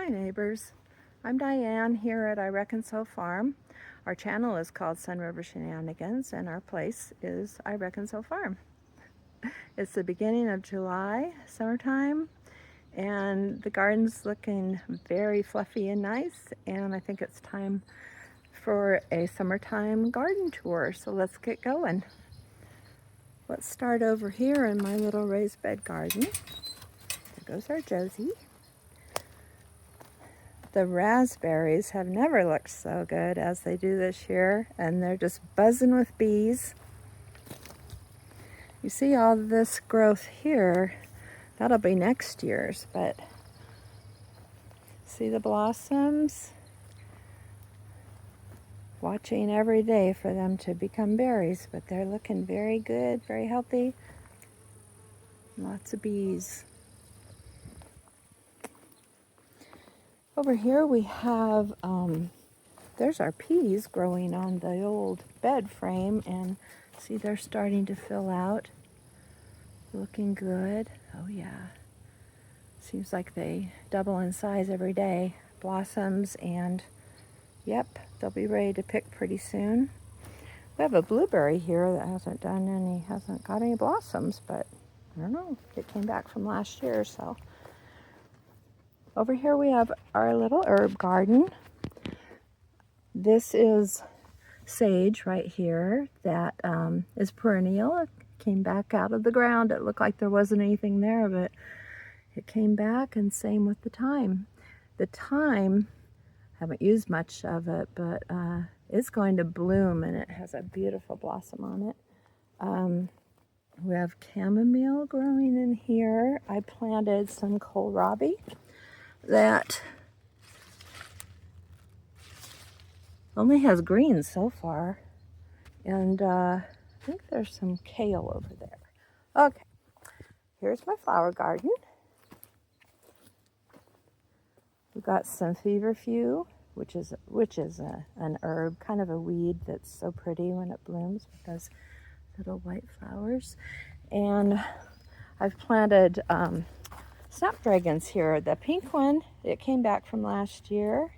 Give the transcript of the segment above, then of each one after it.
Hi neighbors, I'm Diane here at I Reckon So Farm. Our channel is called Sunriver Shenanigans and our place is I Reckon So Farm. It's the beginning of July, summertime, and the garden's looking very fluffy and nice, and I think it's time for a summertime garden tour, so let's get going. Let's start over here in my little raised bed garden. There goes our Josie. The raspberries have never looked so good as they do this year, and they're just buzzing with bees. You see all this growth here, that'll be next year's, but see the blossoms? Watching every day for them to become berries, but they're looking very good, very healthy. Lots of bees. Over here we have, there's our peas growing on the old bed frame, and see they're starting to fill out. Looking good. Oh yeah. Seems like they double in size every day. Blossoms, and yep, they'll be ready to pick pretty soon. We have a blueberry here that hasn't got any blossoms, but I don't know. It came back from last year, so. Over here we have our little herb garden. This is sage right here that is perennial. It came back out of the ground. It looked like there wasn't anything there, but it came back, and same with the thyme. The thyme, I haven't used much of it, but it's going to bloom, and it has a beautiful blossom on it. We have chamomile growing in here. I planted some kohlrabi that only has greens so far, and I think there's some kale over there. Okay, here's my flower garden. We've got some feverfew, which is an herb, kind of a weed that's so pretty when it blooms with those little white flowers. And I've planted snapdragons here. The pink one, it came back from last year.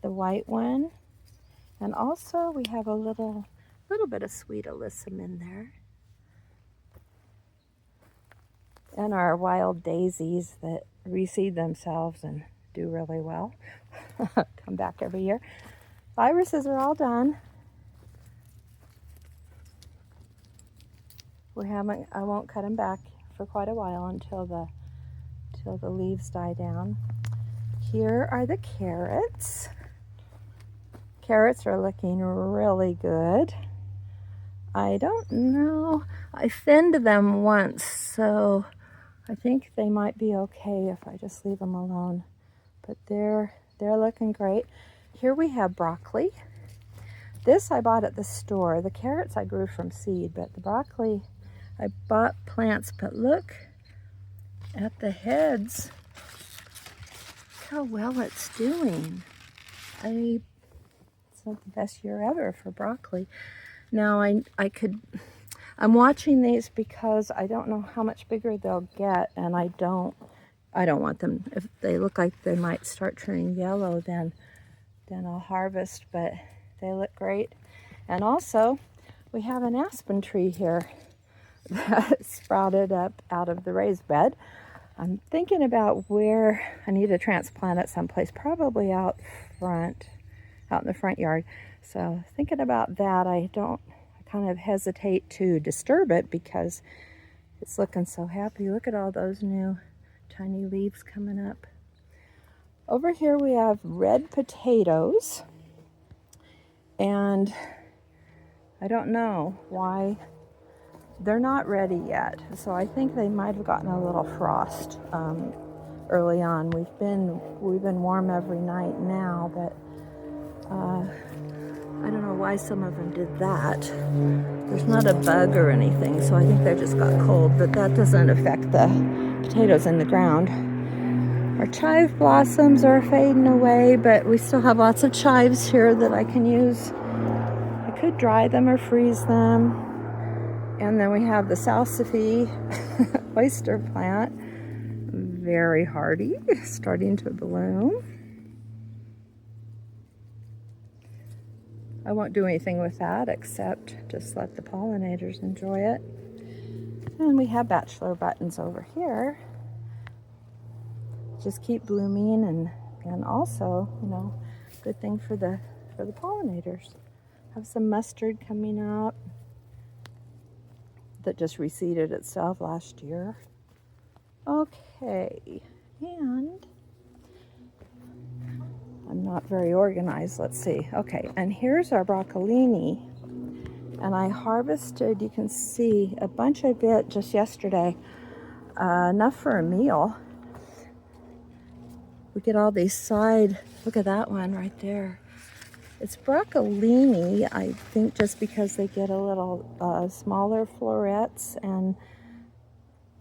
The white one, and also we have a little bit of sweet alyssum in there. And our wild daisies that reseed themselves and do really well. Come back every year. Irises are all done. I won't cut them back for quite a while until the leaves die down. Here are the carrots. Carrots are looking really good. I don't know. I thinned them once, so I think they might be okay if I just leave them alone. But they're looking great. Here we have broccoli. This I bought at the store. The carrots I grew from seed, but the broccoli I bought plants. But look at the heads. Look how well it's doing. It's not the best year ever for broccoli. Now I'm watching these because I don't know how much bigger they'll get, and I don't want them. If they look like they might start turning yellow, then I'll harvest, but they look great. And also, we have an aspen tree here that sprouted up out of the raised bed. I'm thinking about where I need to transplant it someplace, probably out in the front yard. So thinking about that, I kind of hesitate to disturb it because it's looking so happy. Look at all those new tiny leaves coming up. Over here we have red potatoes, and I don't know why they're not ready yet. So I think they might have gotten a little frost early on. We've been warm every night now, but I don't know why some of them did that. There's not a bug or anything, so I think they just got cold, but that doesn't affect the potatoes in the ground. Our chive blossoms are fading away, but we still have lots of chives here that I can use. I could dry them or freeze them. And then we have the salsify oyster plant, very hardy, starting to bloom. I won't do anything with that except just let the pollinators enjoy it. And we have bachelor buttons over here. Just keep blooming, and also, you know, good thing for the pollinators. Have some mustard coming up that just reseeded itself last year. Okay, and I'm not very organized. Let's see. Okay, and here's our broccolini. And I harvested, you can see, a bunch of it just yesterday. Enough for a meal. We get all these side, look at that one right there. It's broccolini, I think, just because they get a little smaller florets and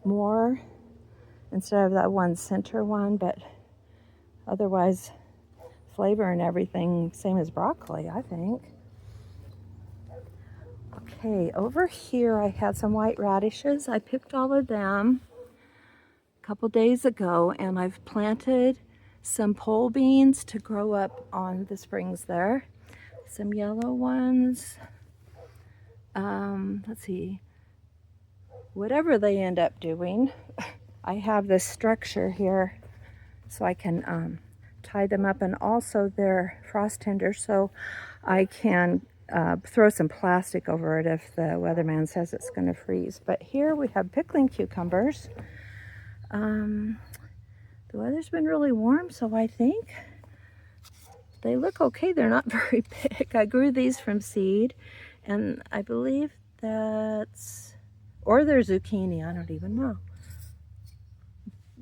more instead of that one center one, but otherwise flavor and everything same as broccoli, I think. Okay, over here I had some white radishes. I picked all of them a couple days ago, and I've planted some pole beans to grow up on the springs there. Some yellow ones. Let's see. Whatever they end up doing, I have this structure here so I can tie them up, and also they're frost tender, so I can throw some plastic over it if the weatherman says it's going to freeze. But here we have pickling cucumbers. The weather's been really warm, so I think they look okay. They're not very big. I grew these from seed, and I believe that's, or they're zucchini, I don't even know.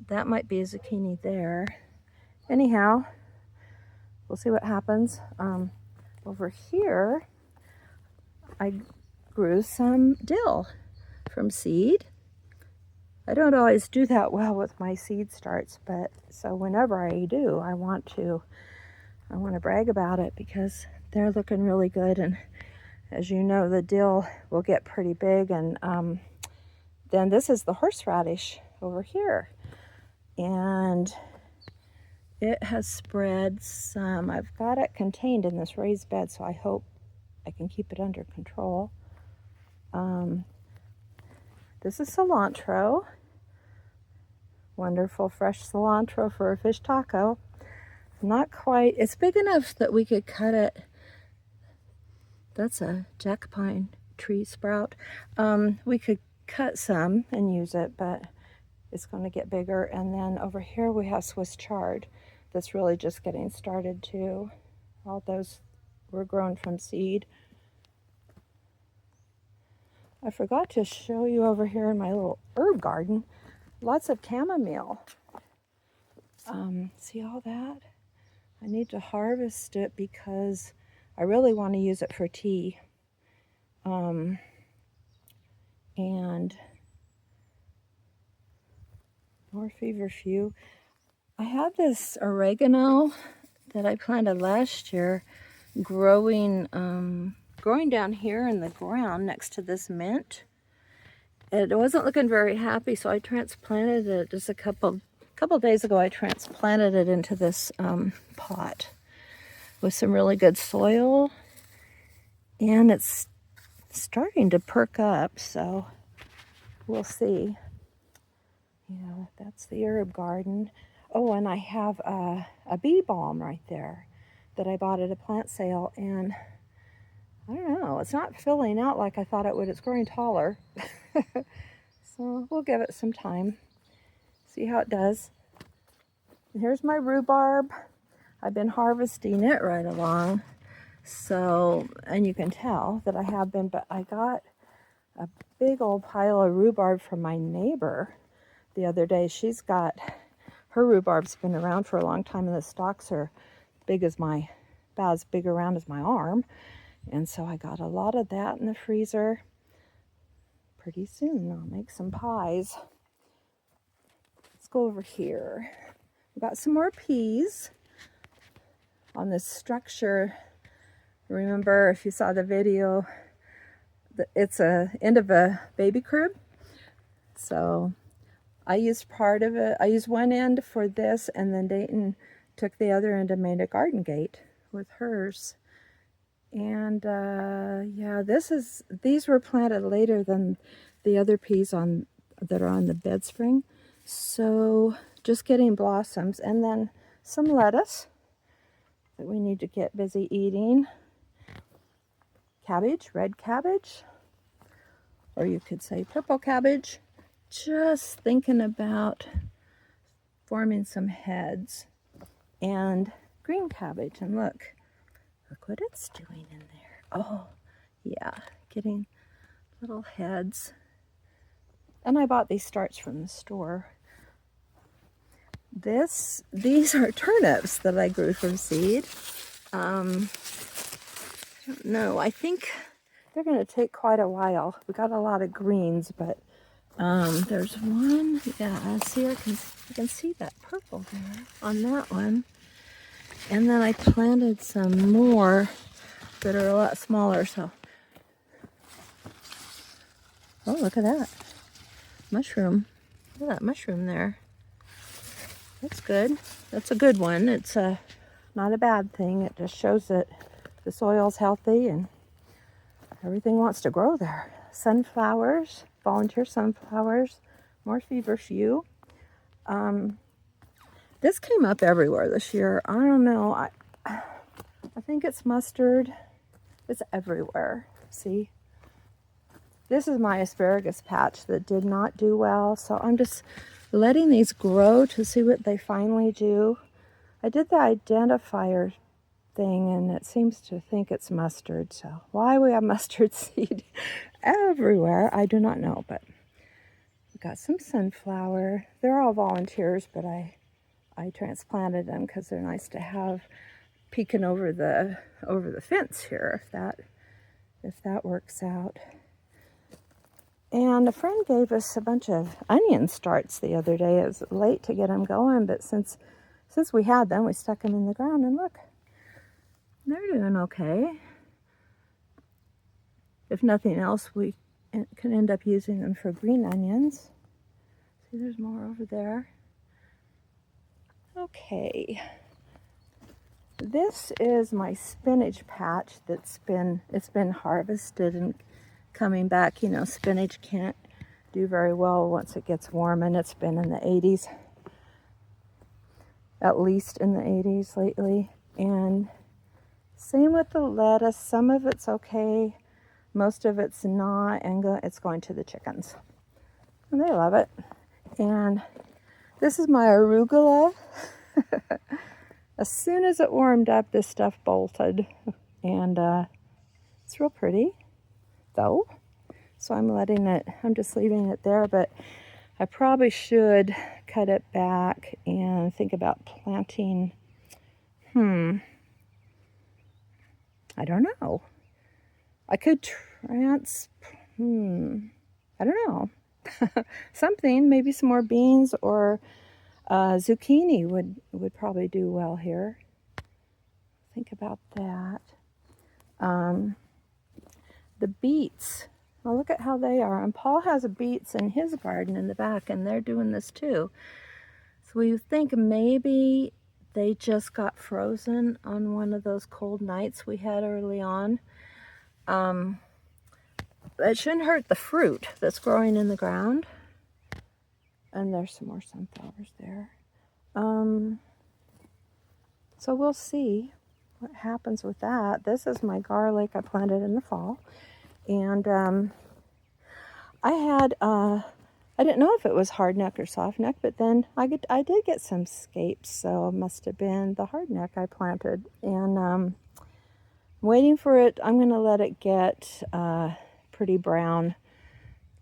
That might be a zucchini there. Anyhow, we'll see what happens. Over here, I grew some dill from seed. I don't always do that well with my seed starts, but so whenever I do, I want to brag about it because they're looking really good. And as you know, the dill will get pretty big. And then this is the horseradish over here, and it has spread some. I've got it contained in this raised bed, so I hope I can keep it under control. This is cilantro. Wonderful fresh cilantro for a fish taco. Not quite, it's big enough that we could cut it. That's a jack pine tree sprout. We could cut some and use it, but it's going to get bigger. And then over here we have Swiss chard that's really just getting started too. All those were grown from seed. I forgot to show you over here in my little herb garden, lots of chamomile. See all that? I need to harvest it because I really want to use it for tea. And more feverfew. I have this oregano that I planted last year growing down here in the ground next to this mint. It wasn't looking very happy, so I transplanted it just a couple days ago. I transplanted it into this pot with some really good soil, and it's starting to perk up, so we'll see. Yeah, that's the herb garden. Oh, and I have a bee balm right there that I bought at a plant sale, and I don't know, it's not filling out like I thought it would. It's growing taller. So we'll give it some time, see how it does. And here's my rhubarb. I've been harvesting it right along. So, and you can tell that I have been, but I got a big old pile of rhubarb from my neighbor the other day. She's got, her rhubarb's been around for a long time, and the stalks are big as about as big around as my arm. And so I got a lot of that in the freezer. Pretty soon I'll make some pies. Let's go over here. We've got some more peas on this structure. Remember, if you saw the video, it's a end of a baby crib. So I used part of it. I used one end for this, and then Dayton took the other end and made a garden gate with hers. And yeah, these were planted later than the other peas that are on the bed spring. So just getting blossoms, and then some lettuce that we need to get busy eating. Cabbage, red cabbage, or you could say purple cabbage. Just thinking about forming some heads. And green cabbage, and look what it's doing in there. Oh yeah, getting little heads. And I bought these starts from the store. These are turnips that I grew from seed. I don't know, I think they're going to take quite a while. We got a lot of greens, but there's one, yeah, see, I can see that purple there on that one. And then I planted some more that are a lot smaller, so. Oh, look at that. Mushroom. Look at that mushroom there. That's good. That's a good one. It's not a bad thing. It just shows that the soil's healthy and everything wants to grow there. Sunflowers, volunteer sunflowers, more feverfew. This came up everywhere this year. I don't know. I think it's mustard. It's everywhere. See? This is my asparagus patch that did not do well, so I'm just letting these grow to see what they finally do. I did the identifier thing, and it seems to think it's mustard, so why we have mustard seed everywhere, I do not know, but we got some sunflower. They're all volunteers, but I transplanted them because they're nice to have peeking over the fence here, if that works out. And a friend gave us a bunch of onion starts the other day. It was late to get them going, but since we had them, we stuck them in the ground, and look, they're doing okay. If nothing else, we can end up using them for green onions. See, there's more over there. Okay. This is my spinach patch it's been harvested and coming back. You know, spinach can't do very well once it gets warm, and it's been in the 80s, at least in the 80s lately. And same with the lettuce. Some of it's okay, most of it's not, and it's going to the chickens, and they love it. And this is my arugula. As soon as it warmed up, this stuff bolted, and it's real pretty though, so I'm just leaving it there, but I probably should cut it back and think about planting, I don't know. I could I don't know. Something, maybe some more beans, or zucchini would probably do well here. Think about that. The beets, well, look at how they are. And Paul has beets in his garden in the back, and they're doing this too. So we think maybe they just got frozen on one of those cold nights we had early on. It shouldn't hurt the fruit that's growing in the ground. And there's some more sunflowers there. So we'll see what happens with that. This is my garlic I planted in the fall. And I didn't know if it was hardneck or softneck, but then I did get some scapes, so it must have been the hardneck I planted. And I'm waiting for it. I'm going to let it get pretty brown,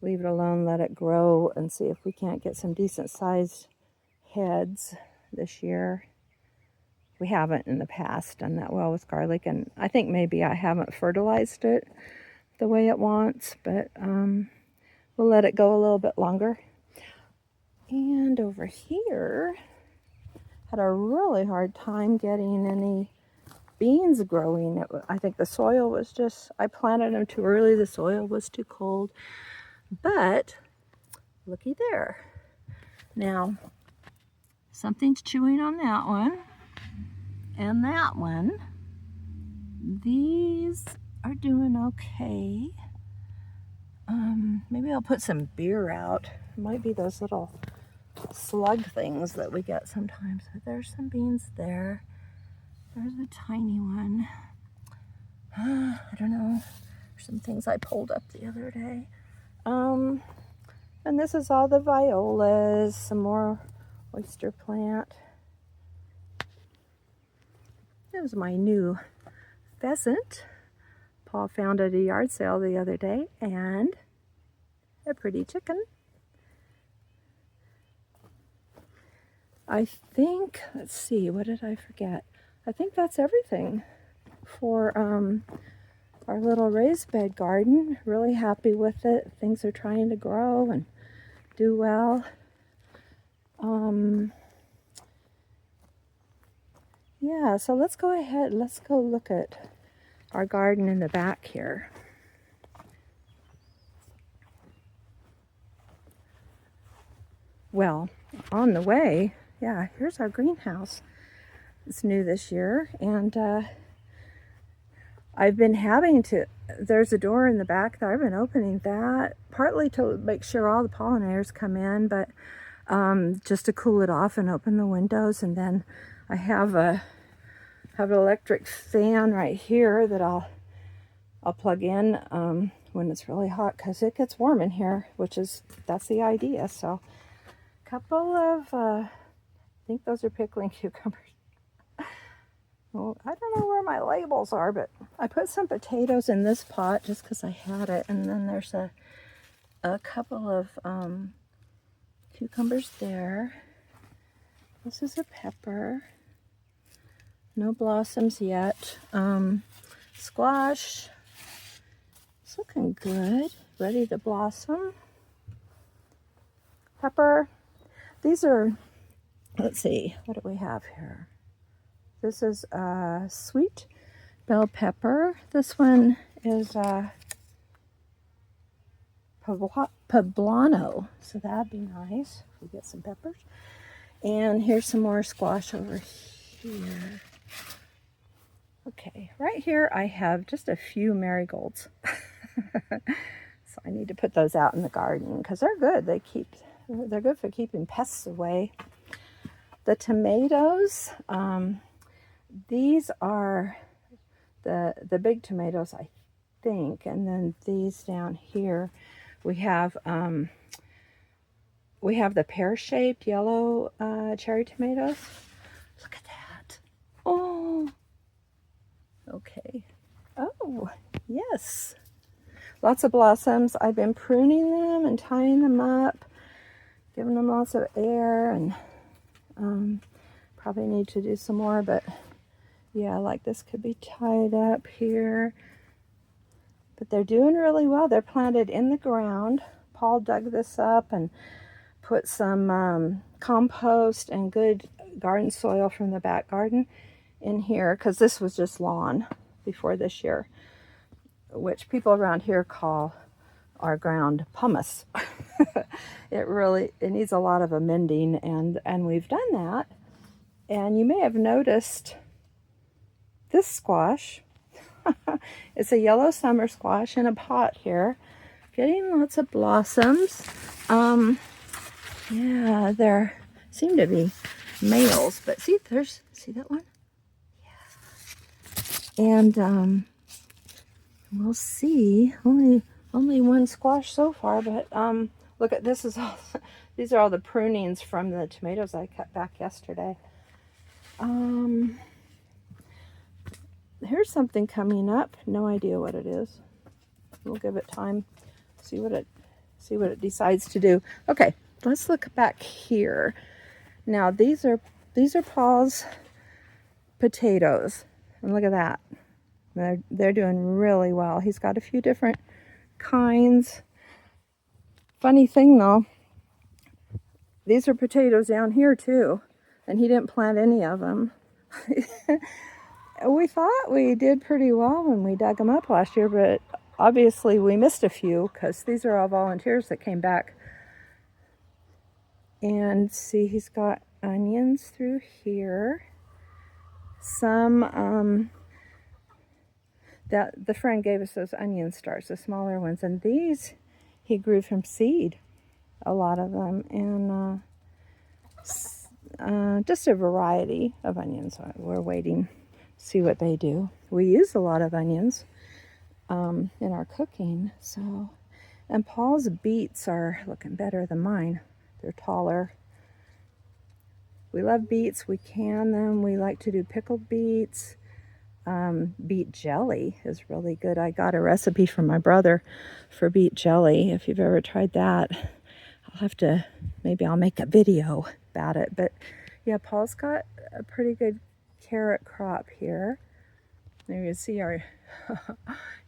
leave it alone, let it grow, and see if we can't get some decent sized heads this year. We haven't in the past done that well with garlic, and I think maybe I haven't fertilized it the way it wants, but we'll let it go a little bit longer. And over here, had a really hard time getting any beans growing. I think the soil was just, I planted them too early, the soil was too cold, but looky there. Now, something's chewing on that one, and that one. These are doing okay. Maybe I'll put some beer out. It might be those little slug things that we get sometimes. But there's some beans there. There's a tiny one. I don't know. There's some things I pulled up the other day. And this is all the violas. Some more oyster plant. There's my new pheasant. Paul found at a yard sale the other day, and a pretty chicken. I think, let's see, what did I forget? I think that's everything for our little raised bed garden. Really happy with it. Things are trying to grow and do well. Yeah, so let's go ahead. Let's go look at our garden in the back here. Well, on the way, yeah, here's our greenhouse. It's new this year, and I've been having to, there's a door in the back there. I've been opening that partly to make sure all the pollinators come in, but just to cool it off and open the windows. And then I have an electric fan right here that I'll plug in when it's really hot, because it gets warm in here, that's the idea. So a couple of, I think those are pickling cucumbers. Well, I don't know where my labels are, but I put some potatoes in this pot just because I had it. And then there's a couple of cucumbers there. This is a pepper. No blossoms yet. Squash. It's looking good. Ready to blossom. Pepper. These are, let's see, what do we have here? This is sweet bell pepper. This one is poblano, so that'd be nice if we get some peppers. And here's some more squash over here. Okay, right here I have just a few marigolds. So I need to put those out in the garden because they're good. They're good for keeping pests away. The tomatoes, these are the big tomatoes, I think, and then these down here we have the pear-shaped yellow cherry tomatoes. Look at that! Oh, okay. Oh, yes, lots of blossoms. I've been pruning them and tying them up, giving them lots of air, and probably need to do some more, but yeah, like this could be tied up here. But they're doing really well. They're planted in the ground. Paul dug this up and put some compost and good garden soil from the back garden in here, because this was just lawn before this year, which people around here call our ground pumice. It needs a lot of amending, and we've done that. And you may have noticed this squash. It's a yellow summer squash in a pot here, getting lots of blossoms. Yeah, there seem to be males, but see that one? Yeah. And we'll see. Only one squash so far, but look at this. These are all the prunings from the tomatoes I cut back yesterday. Here's something coming up. No idea what it is. We'll give it time. See what it decides to do. Okay, let's look back here. Now these are Paul's potatoes, and look at that. They're doing really well. He's got a few different kinds. Funny thing though, these are potatoes down here too, and he didn't plant any of them. We thought we did pretty well when we dug them up last year, but obviously we missed a few because these are all volunteers that came back. And see, he's got onions through here. Some That the friend gave us those onion stars, the smaller ones, and these he grew from seed, a lot of them, and just a variety of onions. We're waiting to see what they do. We use a lot of onions in our cooking, so. And Paul's beets are looking better than mine. They're taller. We love beets. We can them. We like to do pickled beets. Beet jelly is really good. I got a recipe from my brother for beet jelly. If you've ever tried that, maybe I'll make a video about it. But yeah, Paul's got a pretty good carrot crop here. There you see you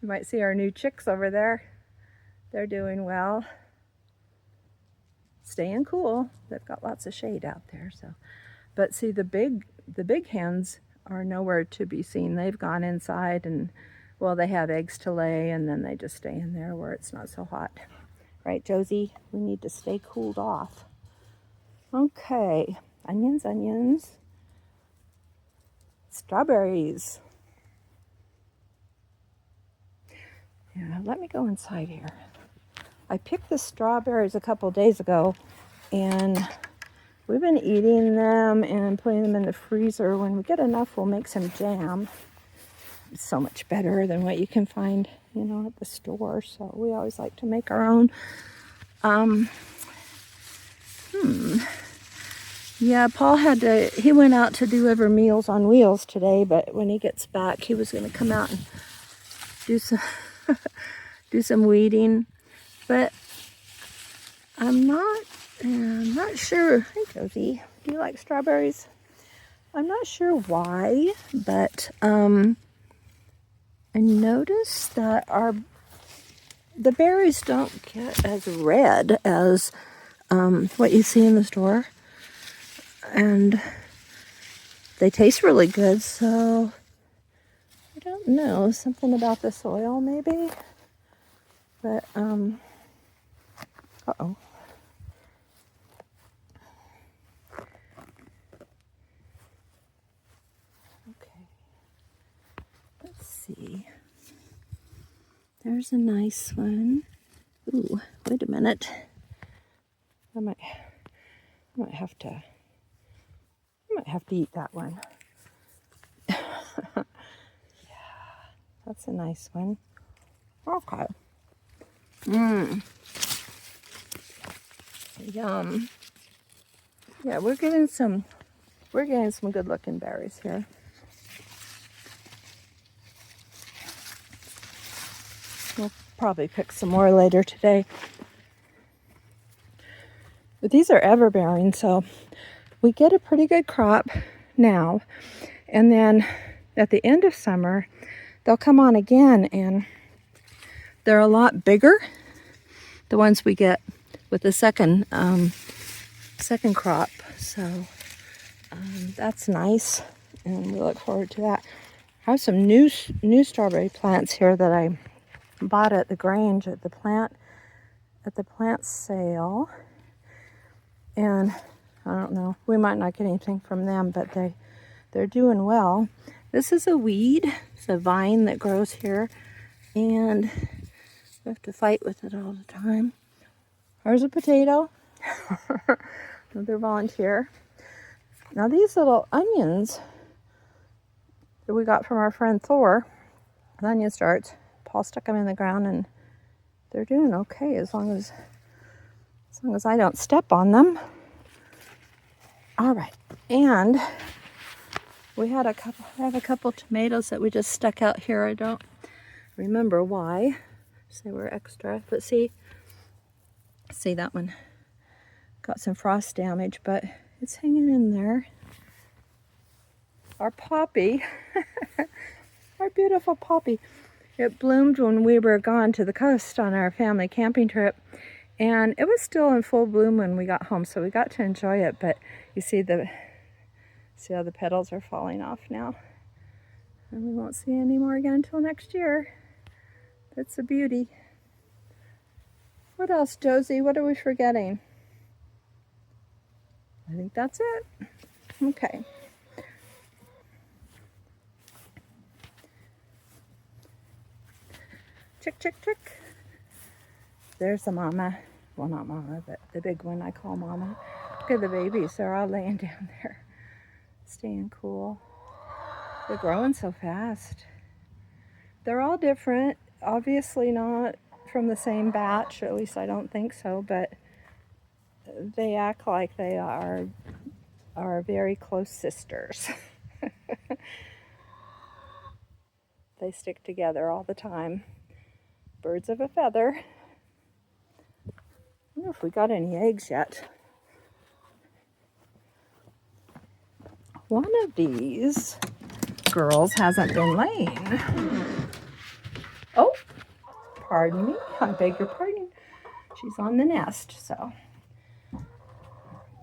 might see our new chicks over there. They're doing well. Staying cool. They've got lots of shade out there. So, but see, the big hens are nowhere to be seen. They've gone inside, and well, they have eggs to lay, and then they just stay in there where it's not so hot. Right, Josie? We need to stay cooled off. Okay, onions. Strawberries. Yeah, let me go inside here. I picked the strawberries a couple days ago, and we've been eating them and putting them in the freezer. When we get enough, we'll make some jam. It's so much better than what you can find, at the store. So we always like to make our own. Yeah, Paul he went out to deliver Meals on Wheels today, but when he gets back, he was going to come out and do some weeding. But I'm not sure. Hey, Josie, do you like strawberries? I'm not sure why, but I noticed that the berries don't get as red as what you see in the store, and they taste really good. So I don't know, something about the soil maybe, but uh-oh. Okay. Let's see. There's a nice one. Ooh, wait a minute. I might have to eat that one. Yeah, that's a nice one. Okay. Yum. Yeah, we're getting some good looking berries here. We'll probably pick some more later today. But these are ever-bearing, so we get a pretty good crop now. And then at the end of summer, they'll come on again, and they're a lot bigger, the ones we get with the second crop. So that's nice, and we look forward to that. I have some new strawberry plants here that I bought at the Grange at the plant sale, and I don't know, we might not get anything from them, but they're doing well. This is a weed. It's a vine that grows here, and we have to fight with it all the time. There's a potato. Another volunteer. Now these little onions that we got from our friend Thor, the onion starts, Paul stuck them in the ground, and they're doing okay as long as I don't step on them. All right, and we had I have a couple tomatoes that we just stuck out here. I don't remember why. They were extra, but see that one got some frost damage, but it's hanging in there. Our poppy, our beautiful poppy, it bloomed when we were gone to the coast on our family camping trip, and it was still in full bloom when we got home, so we got to enjoy it. But you see how the petals are falling off now, and we won't see any more again until next year. It's a beauty. What else, Josie? What are we forgetting? I think that's it. Okay. Chick, chick, chick. There's the mama. Well, not mama, but the big one I call mama. Look at the babies. They're all laying down there, staying cool. They're growing so fast. They're all different. Obviously not from the same batch, at least I don't think so, but they act like they are very close sisters. They stick together all the time. Birds of a feather. I wonder if we got any eggs yet. One of these girls hasn't been laying. Oh, pardon me. I beg your pardon. She's on the nest, so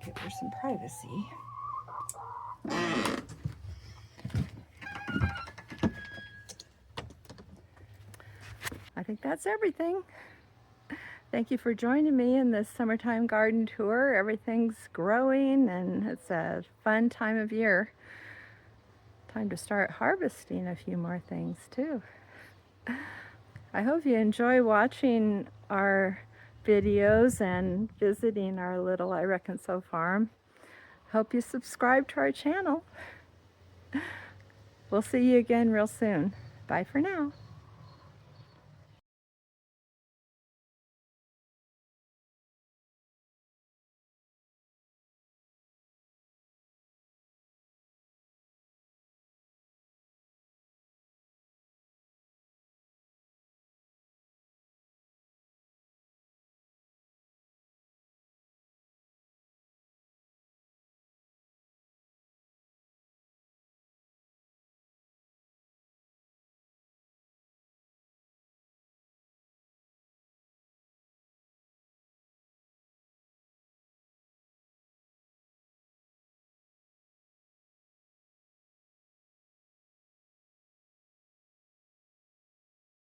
give her some privacy. I think that's everything. Thank you for joining me in this summertime garden tour. Everything's growing and it's a fun time of year. Time to start harvesting a few more things too. I hope you enjoy watching our videos and visiting our little I Reckon So farm. Hope you subscribe to our channel. We'll see you again real soon. Bye for now.